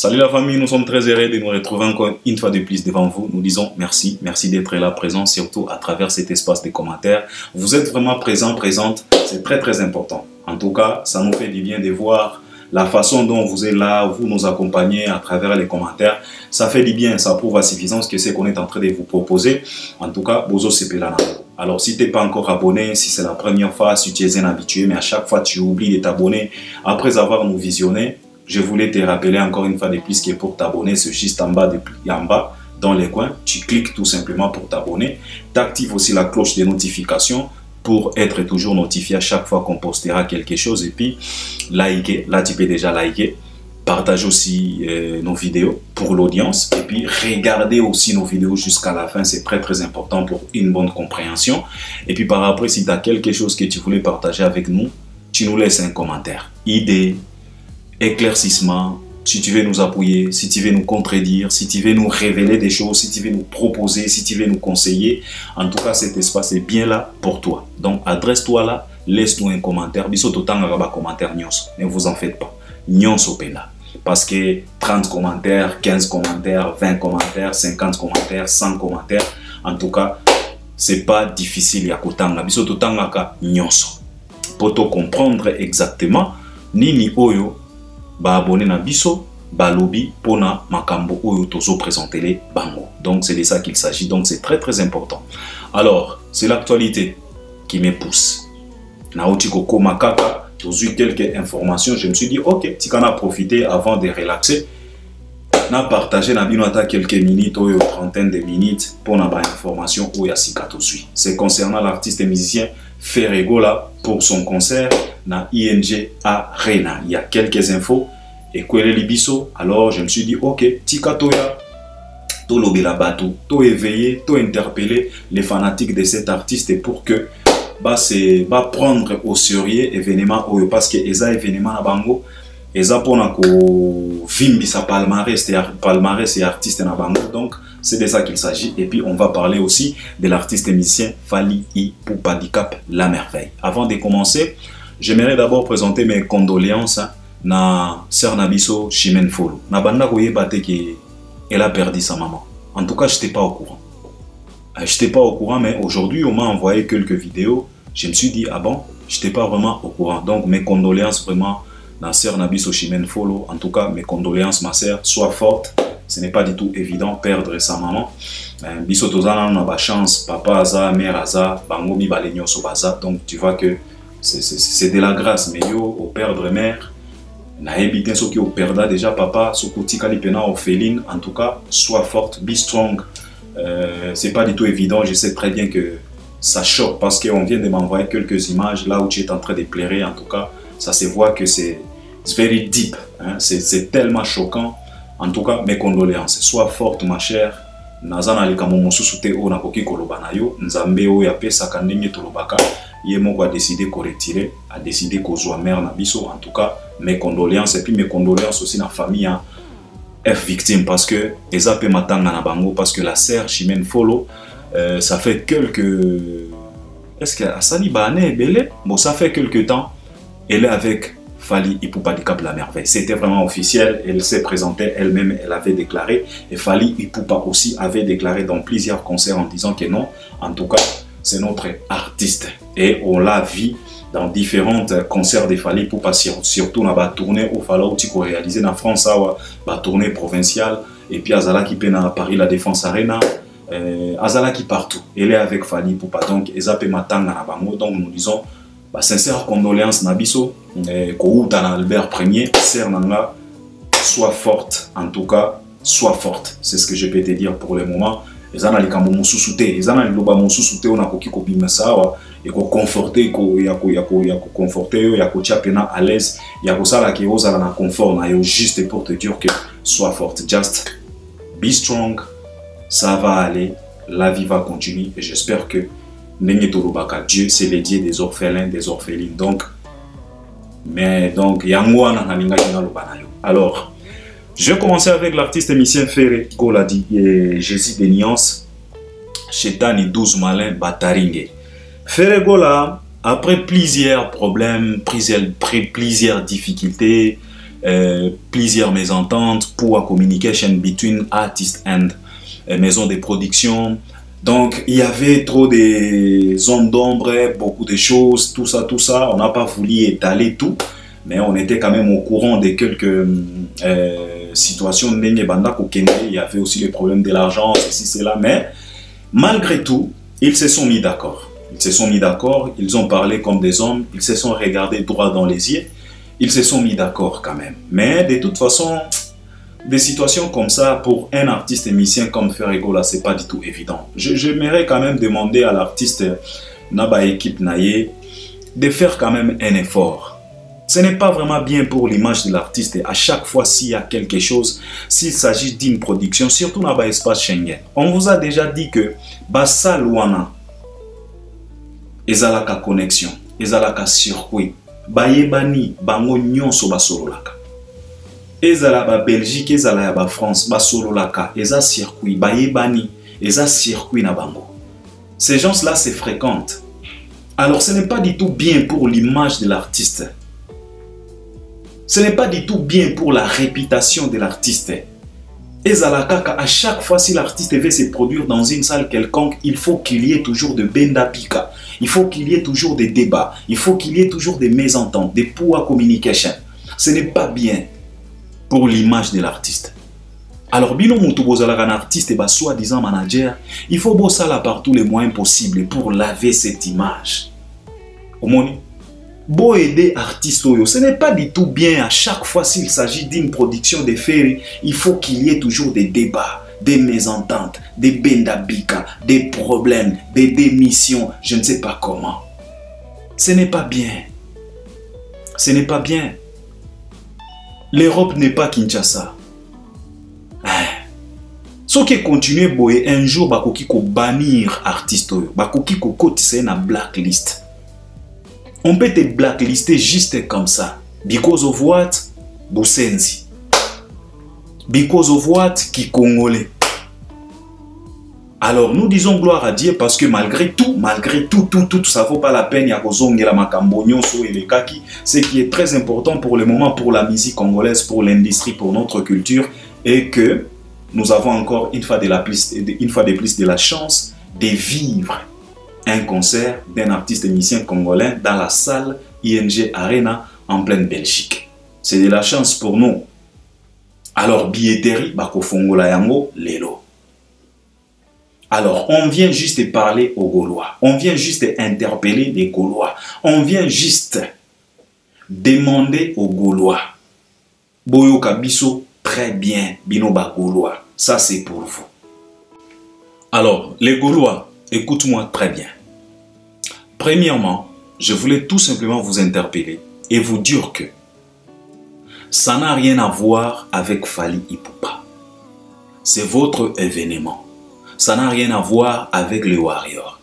Salut la famille, nous sommes très heureux de nous retrouver encore une fois de plus devant vous. Nous disons merci, merci d'être là présent, surtout à travers cet espace de commentaires. Vous êtes vraiment présent, présente, c'est très important. En tout cas, ça nous fait du bien de voir la façon dont vous êtes là, vous nous accompagnez à travers les commentaires. Ça fait du bien, ça prouve à suffisance que c'est qu'on est en train de vous proposer. En tout cas, Bozo Sepelana. Alors, si tu n'es pas encore abonné, si c'est la première fois, si tu es un habitué, mais à chaque fois tu oublies de t'abonner après avoir nous visionné, je voulais te rappeler encore une fois de plus que pour t'abonner, c'est juste en bas, dans les coins. Tu cliques tout simplement pour t'abonner. Tu actives aussi la cloche de notification pour être toujours notifié à chaque fois qu'on postera quelque chose. Et puis, liker, là tu peux déjà liker. Partage aussi nos vidéos pour l'audience. Et puis, regardez aussi nos vidéos jusqu'à la fin. C'est très important pour une bonne compréhension. Et puis, par après, si tu as quelque chose que tu voulais partager avec nous, tu nous laisses un commentaire. Idée, éclaircissement, si tu veux nous appuyer, si tu veux nous contredire, si tu veux nous révéler des choses, si tu veux nous proposer, si tu veux nous conseiller. En tout cas, cet espace est bien là pour toi. Donc, adresse-toi là, laisse-nous un commentaire. Ne vous en faites pas. Parce que 30 commentaires, 15 commentaires, 20 commentaires, 50 commentaires, 100 commentaires, en tout cas, c'est pas difficile ya kotanga. Biso totanga ka nyonso. Pour te comprendre exactement, nini oyo ba abonné na biso balobi pona makambo oyo tozo présenter les bango. Donc c'est de ça qu'il s'agit. Donc c'est très important. Alors, c'est l'actualité qui me pousse. Naoti koko makaka, j'ai eu quelques informations, je me suis dit OK, tu en as profité avant de relaxer. Na partagé na binota quelques minutes ou trentaine de minutes pour na ba information ou ya sikato suit. C'est concernant l'artiste et musicien Ferregola pour son concert na ING Arena. Il y a quelques infos et Kwele Libiso. Alors je me suis dit OK, tikatoya to lobela bato, to éveiller, to interpeller les fanatiques de cet artiste pour que va prendre au sérieux événement parce que les événements à bango eza pona ko vimbi sa palmarès et artiste na bango. Donc c'est de ça qu'il s'agit. Et puis on va parler aussi de l'artiste et musicien Fally Ipupa Dicap La Merveille. Avant de commencer, j'aimerais d'abord présenter mes condoléances na sœur Nabiso Chimène Folo. Na banda koyebate que elle a perdu sa maman. En tout cas, je n'étais pas au courant. Je n'étais pas au courant, mais aujourd'hui, on m'a envoyé quelques vidéos. Je me suis dit, ah bon, je n'étais pas vraiment au courant. Donc, mes condoléances vraiment, ma sœur Nabiso Chimène Folo. En tout cas, mes condoléances, ma sœur, sois forte. Ce n'est pas du tout évident perdre sa maman. Biso tozana on a la chance, papa aza, mère aza, bango mi balenyo so baza. Donc, tu vois que c'est de la grâce. Mais yo, au perdre mère, na ebiten so ki au perda déjà papa, so kotika li pena orpheline. En tout cas, sois forte, be strong. C'est pas du tout évident, je sais très bien que ça choque parce qu'on vient de m'envoyer quelques images là où tu es en train de pleurer. En tout cas, ça se voit que c'est very deep, hein? C'est tellement choquant. En tout cas, mes condoléances. Sois forte ma chère. Nazana likamo mosusu te o nakoki koloba na yo, nzambe o ya pesa kandenge tolobaka, ye moko a décidé ko retirer, a décidé ko zwa mère na biso. En tout cas, mes condoléances et puis mes condoléances aussi na famille hein, F victime parce que Ezape Matanga na bango parce que la sœur Chimène Folo ça fait quelques est-ce que Asani Bane Belé bon ça fait quelques temps elle est avec Fally Ipupa Dicap La Merveille. C'était vraiment officiel, elle s'est présentée elle-même, elle avait déclaré et Fally Ipupa aussi avait déclaré dans plusieurs concerts en disant que non, en tout cas c'est notre artiste et on l'a vu dans différents concerts de Fally Ipupa, surtout dans la tournée au Fallou qui réalisé en France, la tournée provinciale, et puis Azala qui peine à Paris la Défense Arena, Azala qui partout. Elle est avec Fally Ipupa, donc Ezape Matanga na bango. Donc nous disons sincère condoléances Nabiso, Kouta na Albert Ier, sœur nanga, sois forte, en tout cas, sois forte. C'est ce que je peux te dire pour le moment. Ezana likambo mosusu te, ezana liloba mosusu te ona koki kobima sawa. Et ko conforter ko conforter ya ko pena à l'aise ya ko sala ki ozala na confort na yo juste pour te dire que sois forte, just be strong, ça va aller, la vie va continuer et j'espère que Nenye Tolobaka, Dieu c'est le Dieu des orphelins, des orphelines. Donc yango na ninga lobana yo. Alors, je vais commencer avec l'artiste et musicien Ferregola et Jésus des Nuances, Chetani 12 Malin Bataringue. Ferregola, après plusieurs problèmes, plusieurs difficultés, plusieurs mésententes, poor communication between artists and maisons de production. Donc, il y avait trop de zones d'ombre, beaucoup de choses, tout ça. On n'a pas voulu étaler tout, mais on était quand même au courant de quelques situations. Il y avait aussi les problèmes de l'argent, ceci, cela, mais malgré tout, ils se sont mis d'accord. Ils se sont mis d'accord, ils ont parlé comme des hommes, ils se sont regardés droit dans les yeux, ils se sont mis d'accord quand même. Mais de toute façon, des situations comme ça, pour un artiste et musicien comme Ferrego, là, c'est pas du tout évident. J'aimerais quand même demander à l'artiste Naba équipe Naye de faire quand même un effort. Ce n'est pas vraiment bien pour l'image de l'artiste. À chaque fois, s'il y a quelque chose, s'il s'agit d'une production, surtout dans l'espace Schengen, on vous a déjà dit que Bassa Luana, ezalaka connexion, ezalaka circuit, bayebani bango nyonso basololaka. Ezala ba Belgique, ezala ba France, basololaka, eza circuit, bayebani, eza circuit na bango. Ces gens-là se fréquentent. Alors ce n'est pas du tout bien pour l'image de l'artiste. Ce n'est pas du tout bien pour la réputation de l'artiste. Ezalaka, à chaque fois si l'artiste veut se produire dans une salle quelconque, il faut qu'il y ait toujours de benda pika. Il faut qu'il y ait toujours des débats. Il faut qu'il y ait toujours des mésententes, des poor communication. Ce n'est pas bien pour l'image de l'artiste. Alors, bino mutu bozalaka un artiste et soi-disant manager, il faut bosser là par tous les moyens possibles pour laver cette image. Omoni, beau aider artiste oyo, ce n'est pas du tout bien à chaque fois s'il s'agit d'une production de ferry, il faut qu'il y ait toujours des débats, des mésententes, des bendabika, des problèmes, des démissions, je ne sais pas comment. Ce n'est pas bien. Ce n'est pas bien. L'Europe n'est pas Kinshasa. Ce qui continue boye un jour bakoki ko bannir artiste oyo, bakoki ko kotisa na blacklist. On peut te blacklister juste comme ça. Because of what? Busenzi. Because of what? Kikongolais. Alors nous disons gloire à Dieu parce que malgré tout, ça ne vaut pas la peine. Ya kozongela makambo nyonso et les kaki. Ce qui est très important pour le moment, pour la musique congolaise, pour l'industrie, pour notre culture, et que nous avons encore une fois de plus de la chance de vivre un concert d'un artiste et musicien congolais dans la salle ING Arena en pleine Belgique. C'est de la chance pour nous. Alors, billetterie, bako fongola yango lelo. Alors, on vient juste parler aux Gaulois. On vient juste interpeller les Gaulois. On vient juste demander aux Gaulois. Boyo Kabiso, très bien, binoba Gaulois. Ça, c'est pour vous. Alors, les Gaulois, écoute-moi très bien. Premièrement, je voulais tout simplement vous interpeller et vous dire que ça n'a rien à voir avec Fally Ipupa. C'est votre événement. Ça n'a rien à voir avec les Warriors.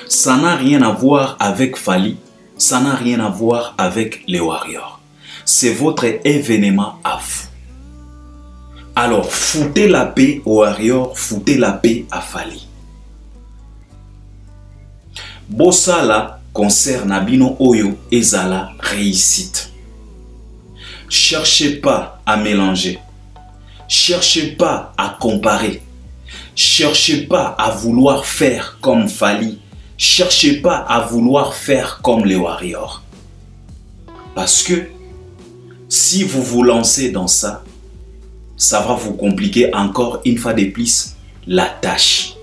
Ça n'a rien à voir avec Fally. Ça n'a rien à voir avec les Warriors. C'est votre événement à vous. Alors, foutez la paix aux Warriors, foutez la paix à Fally. Bossala concert Nabino Oyo ezala réussite. Cherchez pas à mélanger. Cherchez pas à comparer. Cherchez pas à vouloir faire comme Fally. Cherchez pas à vouloir faire comme les Warriors. Parce que si vous vous lancez dans ça, ça va vous compliquer encore une fois de plus la tâche.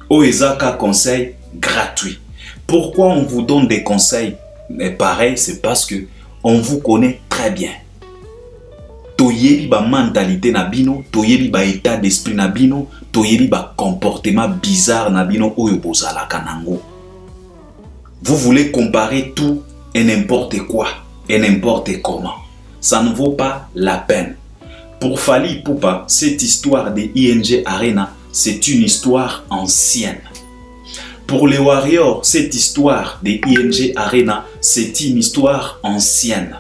Oezaka conseil gratuit. Pourquoi on vous donne des conseils? Mais pareil, c'est parce que on vous connaît très bien. Toyebi ba mentalité na bino, toyebi ba état d'esprit na bino, toyebi ba comportement bizarre na bino oyo bozala kanango. Vous voulez comparer tout et n'importe quoi et n'importe comment. Ça ne vaut pas la peine. Pour Fally Ipupa, cette histoire de ING Arena, c'est une histoire ancienne. Pour les Warriors, cette histoire de ING Arena, c'est une histoire ancienne.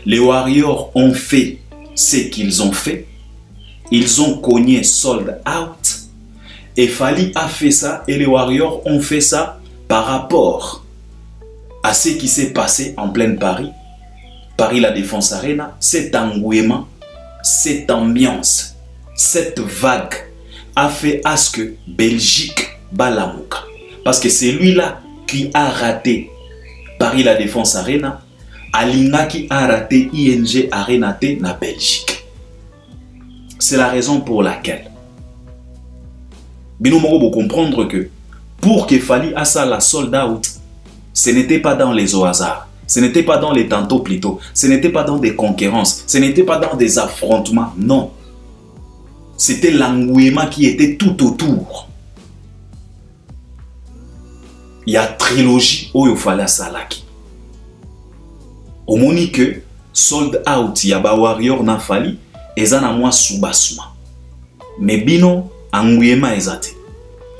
Les Warriors ont fait ce qu'ils ont fait. Ils ont cogné sold out. Et Fally a fait ça et les Warriors ont fait ça par rapport à ce qui s'est passé en pleine Paris, Paris La Défense Arena, cet engouement, cette ambiance, cette vague a fait à ce que Belgique balamouka. Parce que c'est lui-là qui a raté Paris La Défense Arena, Alinga qui a raté ING Arena T na Belgique. C'est la raison pour laquelle Bino Moro vous comprendre que pour qu'il fallait à ça la sold out, ce n'était pas dans les au hasard, ce n'était pas dans les tantôt plutôt, ce n'était pas dans des concurrences, ce n'était pas dans des affrontements, non. C'était l'engouement qui était tout autour. Il y a trilogie où il fallait ça là. Au moni que sold out, il y a ba warrior na fali, et ça na moi soubasuma. Mais bino engouement ezate.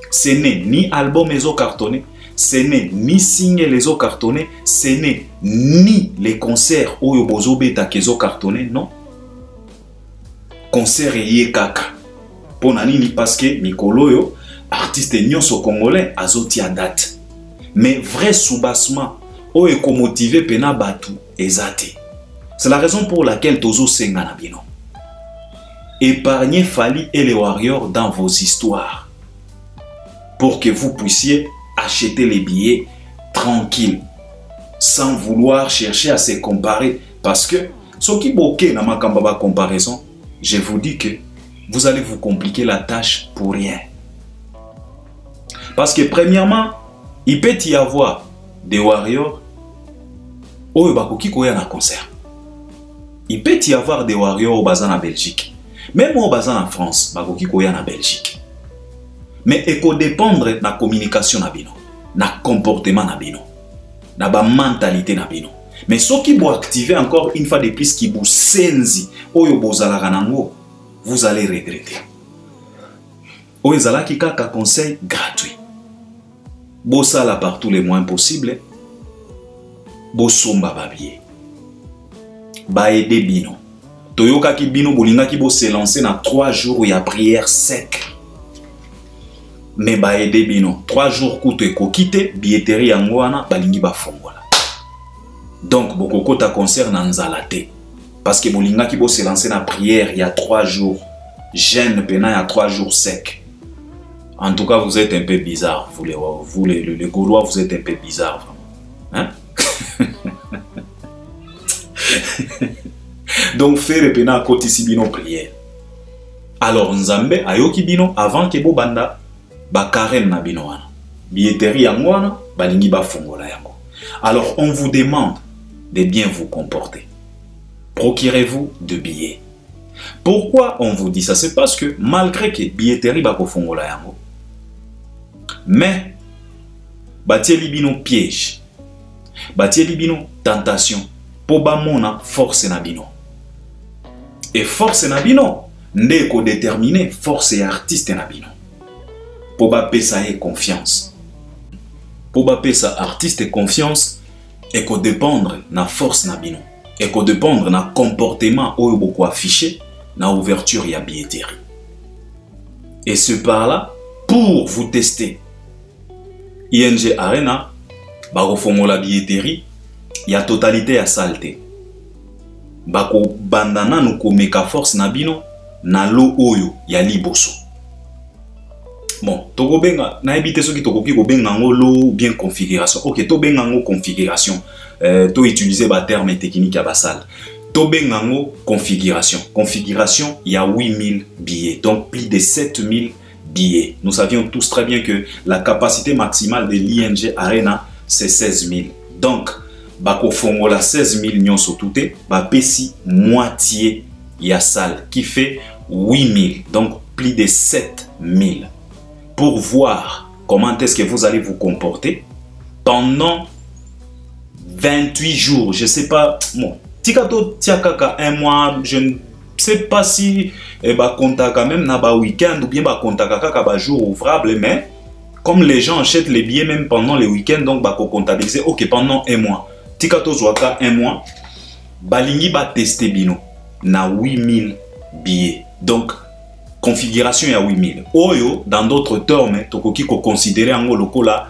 Ce n'est ni album les eaux cartonné, ce n'est ni signe les eaux cartonné, ce n'est ni les concerts où il bozo beta kezo cartonné, non. Concert et kaka. Pour nani parce que Mikolo yo artiste nyonso congolais azoti a date. Mais vrai soubassement o eko motivé pena batu ezate. C'est la raison pour laquelle tozo senga na bino. Épargnez Fally et les Warriors dans vos histoires pour que vous puissiez acheter les billets tranquille sans vouloir chercher à se comparer parce que ce qui bloque dans ma kambaba comparaison, je vous dis que vous allez vous compliquer la tâche pour rien. Parce que premièrement, il peut y avoir des Warriors au Bakoki Koya na concert. Il peut y avoir des Warriors au Bazan en Belgique. Même au Bazan en France, Bakoki Koya na Belgique. Mais il faut dépendre de la communication na bino, na comportement na bino, na ba mentalité na bino. Mais ce qui vous activer encore une fois de plus qui vous senzi oyo bozala nango, vous allez regretter. Oyo zala ki kaka conseil gratuit. Bosala par tous les moyens possibles. Bosomba babier. Ba aider bino. Toyoka ki bino bolinga ki bo se lancer na 3 jours où il y a prière sec. Mais ba aider bino 3 jours koute ko kite billetterie yango wana balingi ba fongola. Donc bokoko ta concert na nzalate. Parce que bolinga ki bo se lancer na prière il y a 3 jours. Jeûne pena il y a 3 jours sec. En tout cas, vous êtes un peu bizarre, vous les Gaulois, vous êtes un peu bizarre. Hein? Donc, faire pena côté si bino prière. Alors, Nzambe, ayoki bino, avant que bo banda, ba carême na bino wana. Billetterie yango wana, balingi ba fongola yango. Alors, on vous demande de bien vous comporter. Procurez-vous de billets. Pourquoi on vous dit ça? C'est parce que malgré que billetterie bako fongola yango, mais batieli bino piège, batieli bino tentation, po ba mona force na bino. Et force na bino, nde ko déterminer force et artiste na bino. Po ba pesa e confiance. Po ba pesa artiste et confiance, et ko dépendre na force na bino. Et ko dépendre na comportement oyo boko affiché na ouverture ya billetterie. Et ce par là, pour vous tester, ING Arena, bako fongola billetterie, ya totalité ya saleté. Bako bandana no komeka force na bino na lo oyo ya liboso. Bon, toko benga na ebite soki tokoki ko benga ngo lo bien configuration. OK, to benga ngo configuration. To utiliser ba terme technique ya basal. To benga ngo configuration. Configuration, il y a 8000 billets, donc plus de 7000 billets. Nous savions tous très bien que la capacité maximale de l'ING Arena, c'est 16 000. Donc, bako fongola 16 000 nyonso touté, ba pesi moitié ya salle, qui fait 8 000, donc plus de 7 000. Pour voir comment est-ce que vous allez vous comporter pendant 28 jours, je ne sais pas, bon, tikato tiakaka un mois, je ne sais pas si bah contact quand même na ba week-end ou bien bah contact kaka ba jour ouvrable, mais comme les gens achètent les billets même pendant les week-ends, donc bah comptabiliser OK pendant un mois. Tikato zwaka un mois, balingi ba tester bino na 8000 billets. Donc configuration ya 8000. Oyo dans d'autres termes, tokoki ko considérer ngo lokola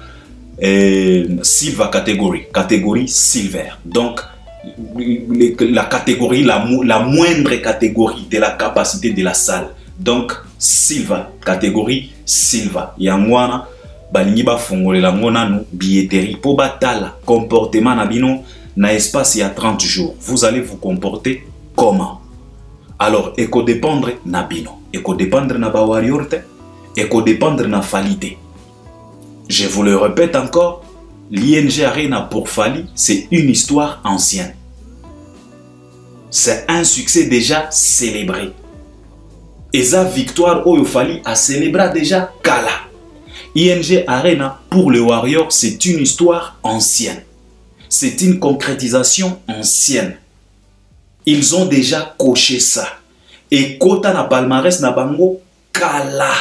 Silver catégorie, catégorie silver. Donc, la catégorie, la moindre catégorie de la capacité de la salle. Donc, silver, catégorie silver. Yangwana, balingi ba fongolela ngona nu billetterie po batala comportement na bino na espace ya 30 jours. Vous allez vous comporter comment? Alors, eko dépendre na bino, eko dépendre na ba warrior te, eko dépendre na falité. Je vous le répète encore, l'ING Arena pour Fally, c'est une histoire ancienne. C'est un succès déjà célébré. Et sa victoire Oyo Fally a célébré déjà Kala. ING Arena pour les Warriors, c'est une histoire ancienne. C'est une concrétisation ancienne. Ils ont déjà coché ça. Et Kota na palmarès na bango Kala.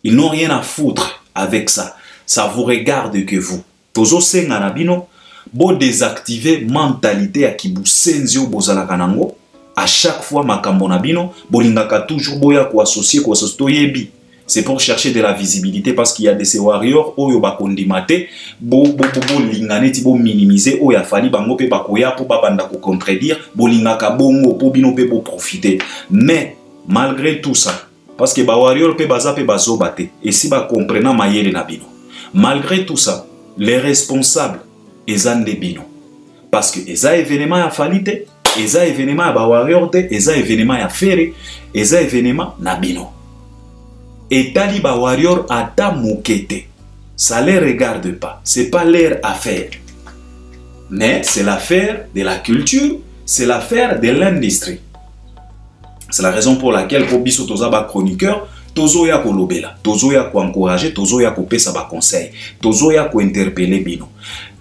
Ils n'ont rien à foutre avec ça. Ça vous regarde que vous. Tozo senga na bino, bo désactiver mentalité ya kibusenzio bozala kanango. À chaque fois makambo na bino, bolingaka toujours boya ko associer ko sostoyebi. C'est pour chercher de la visibilité parce qu'il y a de ces warriors oyo bakondimate bo lingane ti bo minimiser oya Fally bango pe bakoya po babanda ko contredire bolingaka bongo po bino pe bo profiter. Mais malgré tout ça, parce que ba warrior pe baza pe bazobate et si ba comprenant mayele na bino. Malgré tout ça, les responsables ezan de bino parce que eza événement ya Fally te, eza événement ya ba warrior te, eza événement ya Ferré, eza événement na bino. Et tali ba warrior ata mokete, ça les regarde pas, c'est pas leur affaire. Mais c'est l'affaire de la culture, c'est l'affaire de l'industrie. C'est la raison pour laquelle pour biso toza ba chroniqueur, tozo ya ko lobela, tozo ya ko encourager, tozo ya ko pesa ba conseil, tozo ya ko interpeller bino.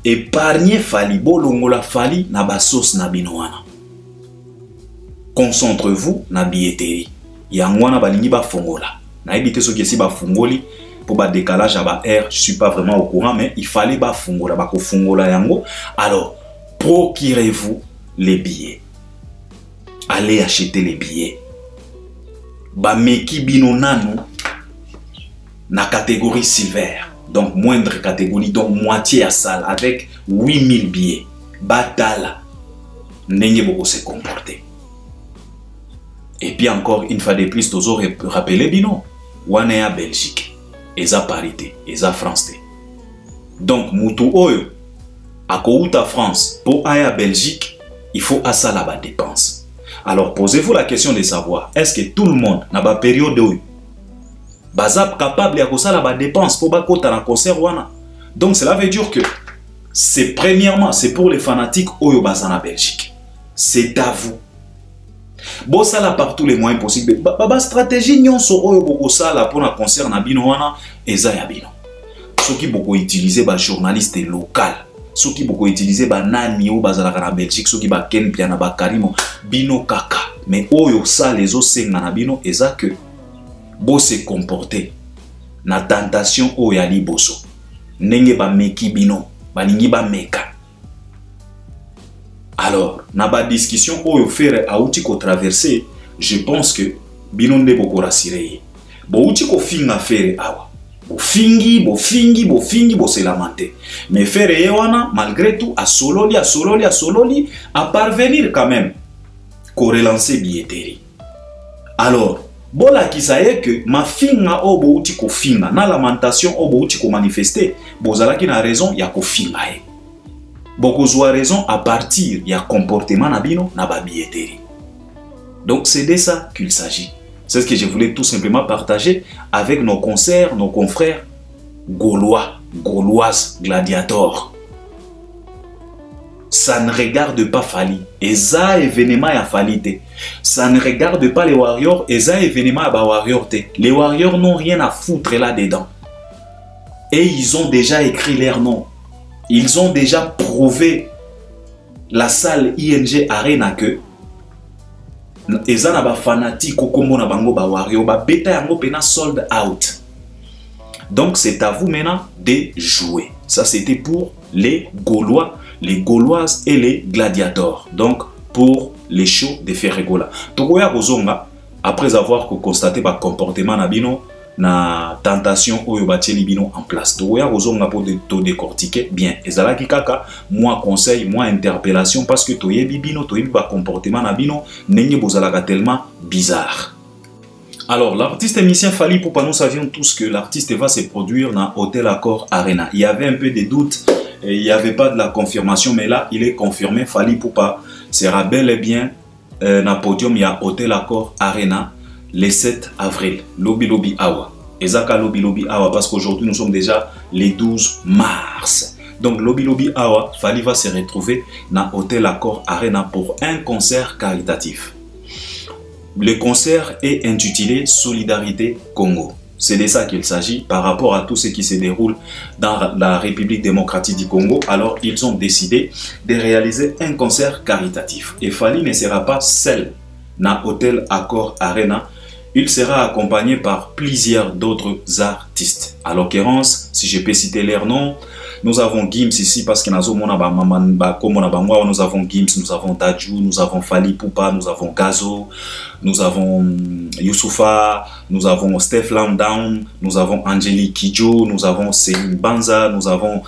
Épargnez Fally bolongola Fally na ba sauce na bino wana. Concentrez-vous na billetterie. Yangwana balingi ba fongola. Na ebité so kiesi ba fungoli pour ba décalage à ba air, je suis pas vraiment au courant mais il fallait ba fungola ba ko fungola yango. Alors, procurez-vous les billets. Allez acheter les billets. Ba meki bino nanu na catégorie silver. Donc moindre catégorie, donc moitié à salle avec 8000 billets. Batala. N'ayez beaucoup se comporter. Et puis encore une fois de plus, toujours rappeler bino. Wana Belgique. Eza parité. Eza France. Donc, Moutou Oyo. A Kouta France. Pour aller à Belgique, il faut à ça la dépense. Alors, posez-vous la question de savoir, est-ce que tout le monde, dans la période où bazap capable de faire la dépense pour bakota dans concert wana. Donc, cela veut dire que c'est premièrement, c'est pour les fanatiques Oyo Bazana Belgique. C'est à vous. Bon, ça là par tous les moyens possibles. Baba stratégie nyon so Oyo boko ça là pour un concert na bino wana eza ya bino. Ceux qui beaucoup utiliser ba journaliste local. Ceux qui beaucoup utiliser ba nani ou bazala na Belgique, ceux qui ba ken pia na ba karimo bino kaka. Mais Oyo ça les os senga na bino eza que bo se comporter na tentation Oyo ali boso. Nenge ba meki bino, ba ningi ba meka. Alors, na ba discussion Oyo faire a outi ko traverser, je pense que binonde boko rasiré. Bo outi ko finga faire awa. Bo fingi, bo se lamenter. Mais faire yewana malgré tout à sololi à parvenir quand même ko relancer billetterie. Alors, bola ki saye que ma finga o bo outi ko finga na lamentation o bo outi ko manifester, bozala ki na raison ya ko finga e. Beaucoup ont raison à partir il y a comportement nabino na ba billetterie. Donc c'est de ça qu'il s'agit. C'est ce que je voulais tout simplement partager avec nos concerts, nos confrères gaulois, gauloises, gladiators. Ça ne regarde pas Fally. Et ça événement à Fally. Ça ne regarde pas les warriors. Et ça événement à warriors. Les warriors n'ont rien à foutre là-dedans. Et ils ont déjà écrit leur nom. Ils ont déjà prouvé la salle ING Arena que ils ont fanatique comme na bango ba wario ba beta yango pena sold out. Donc c'est à vous maintenant de jouer. Ça c'était pour les Gaulois, les Gauloises et les gladiators. Donc pour les shows de Ferregola. Tokoya Kozonga après avoir constaté par comportement nabino na tentation oyo batieli bino en place. Toya ozonga po to décortiquer bien. Ezalaki kaka moi conseil, moi interpellation parce que toyebi bino, toyebi ba comportement na bino ndenge bozalaka tellement bizarre. Alors, l'artiste musicien Fally Ipupa, nous savions tous que l'artiste va se produire dans Hôtel Accor Arena. Il y avait un peu de doutes, il n'y avait pas de la confirmation, mais là, il est confirmé. Fally Ipupa sera bel et bien dans le podium, il y a Hôtel Accor Arena le 7 avril. Lobby Lobby Awa. Et Zaka Lobby Lobby Awa, parce qu'aujourd'hui, nous sommes déjà les 12 mars. Donc, Lobby Lobby Awa, Fally va se retrouver dans Hôtel Accor Arena pour un concert caritatif. Le concert est intitulé Solidarité Congo. C'est de ça qu'il s'agit par rapport à tout ce qui se déroule dans la République démocratique du Congo. Alors, ils ont décidé de réaliser un concert caritatif. Et Fally ne sera pas seul dans Hôtel Accor Arena. Il sera accompagné par plusieurs d'autres artistes. À l'occurrence, si je peux citer leurs noms, nous avons Gims ici parce que nous avons Gims, nous avons Dadju, nous avons Fally Ipupa, nous avons Gazo, nous avons Youssoufa, nous avons Steph Lamdown, nous avons Angélique Kidjo, nous avons Céline Banza, nous avons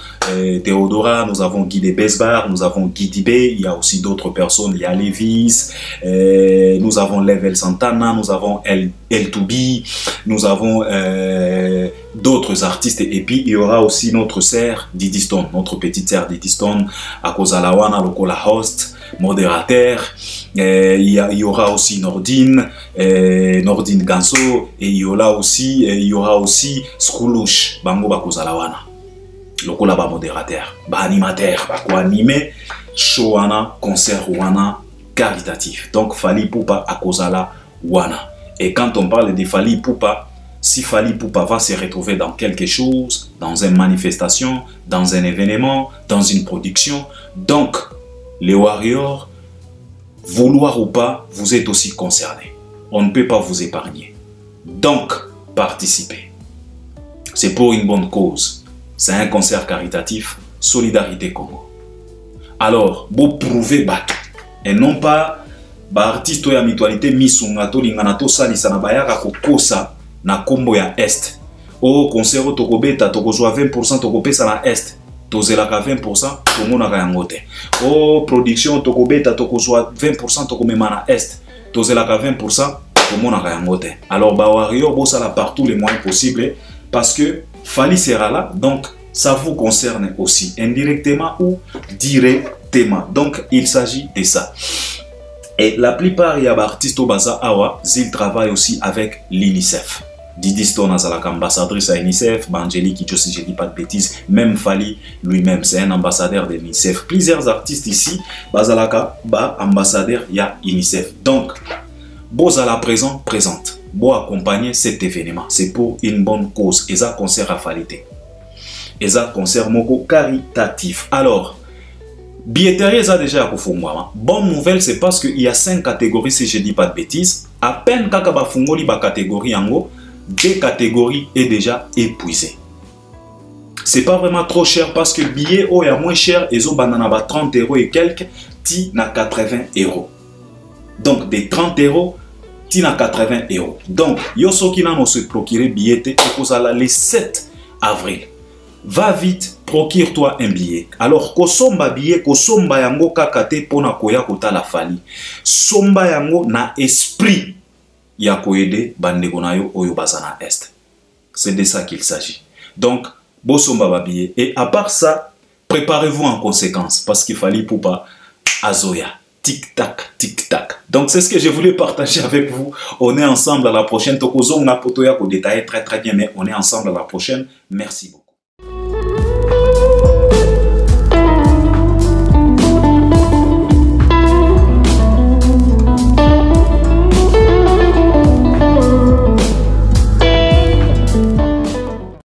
Théodora, nous avons Guy de Besbar, nous avons Guy Dibé, il y a aussi d'autres personnes, il y a Levis, nous avons Level Santana, nous avons El2B, nous avons d'autres artistes et puis il y aura aussi notre sœur Didi Stone, notre petite sœur Didi Stone, à Kozalawana, Lokola host, modérateur, il y aura aussi Nordine Ganso et il y aura aussi Skoulouche, Bango Bakozalawana, Lokola ba modérateur, ba animateur, ba ko animer show wana, concert wana caritatif. Donc Fally Ipupa à Kozala wana. Et quand on parle de Fally Ipupa, si Fally Ipupa va se retrouver dans quelque chose, dans une manifestation, dans un événement, dans une production, donc les Warriors, vouloir ou pas, vous êtes aussi concernés. On ne peut pas vous épargner. Donc, participez. C'est pour une bonne cause. C'est un concert caritatif, Solidarité Congo. Alors, vous prouvez bateau. Et non pas, artiste ou mutualité, misungato, linganato, salisa, nabayaka, kokosa, na kombo ya Est. Au concert, tokobeta, tokozwa 20%, tokopesa na Est. Tozelaka 20%, tomonaka yango te. Au production, tokobeta, tokozwa 20%, tokomema na Est. Tozelaka 20%, tomonaka yango te. Alors, Warrior, bosala partout les moyens possibles, parce que Fally sera là, donc ça vous concerne aussi, indirectement ou directement. Donc, il s'agit de ça. Et la plupart, il y a des artistes au Baza Awa, ils travaillent aussi avec l'UNICEF. Didi Stone est ambassadrice à l'UNICEF, Angélique Kidjo, si je ne dis pas de bêtises, même Fally lui-même, c'est un ambassadeur de l'UNICEF. Plusieurs artistes ici, Bazalaka, ambassadeur, il y a l'UNICEF. Donc, Bozala présente, Bo accompagner cet événement. C'est pour une bonne cause. Et ça concert à Fally. Et ça concert moko caritatif. Alors, billetterie ça déjà à Kofongwa. Bonne nouvelle, c'est parce qu'il y a 5 catégories, si je ne dis pas de bêtises. À peine kaka ba fungoli ba catégorie yango, 2 catégories est déjà épuisée. C'est pas vraiment trop cher parce que le billet oh, est moins cher, et zo banana ba 30 € et quelques, ti na 80 €. Donc des 30 € ti na 80 €. Donc yo soki na no se procurer billet te ekozala le 7 avril. Va vite, procure-toi un billet. Alors, kosomba billet, kosomba yango kakate pona koya kota la Fally. Somba yango na esprit ya koyede bandeko na yo oyo bazana est. C'est de ça qu'il s'agit. Donc, bosomba ba billet. Et à part ça, préparez-vous en conséquence parce qu'il fallait pour pas azoya. Tic-tac, tic-tac. Donc, c'est ce que je voulais partager avec vous. On est ensemble à la prochaine. Tokozonga potoya ko détailler très très bien, mais on est ensemble à la prochaine. Merci beaucoup.